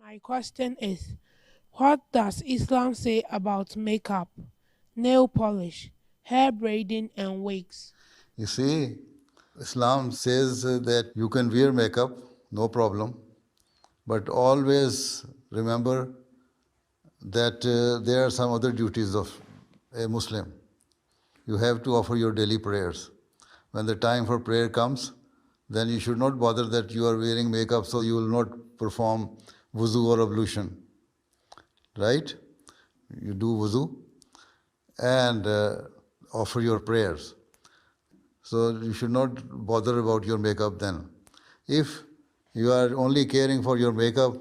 My question is, what does Islam say about makeup, nail polish, hair braiding, and wigs? You see, Islam says that you can wear makeup, no problem, but always remember that there are some other duties of a Muslim. You have to offer your daily prayers. When the time for prayer comes, then you should not bother that you are wearing makeup so you will not perform wuzu or ablution. Right? You do wuzu and offer your prayers. So you should not bother about your makeup then. If you are only caring for your makeup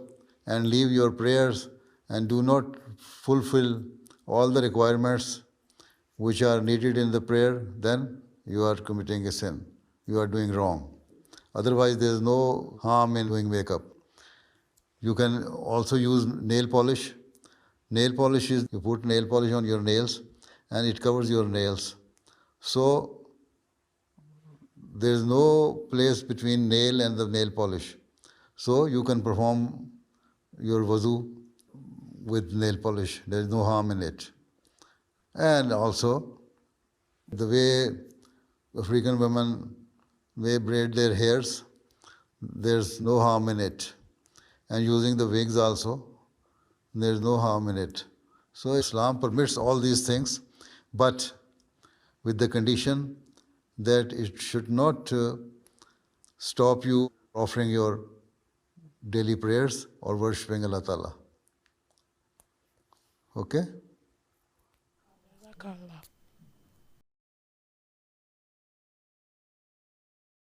and leave your prayers and do not fulfill all the requirements which are needed in the prayer, then you are committing a sin. You are doing wrong. Otherwise, there is no harm in doing makeup. You can also use nail polish. Nail polish is, you put nail polish on your nails and it covers your nails. So, there is no place between nail and the nail polish. So, you can perform your wuzu with nail polish. There is no harm in it. And also, the way African women may braid their hairs, there's no harm in it. And using the wigs also, there's no harm in it. So Islam permits all these things, but with the condition that it should not stop you offering your daily prayers or worshipping Allah Ta'ala. Okay? Jazakallah.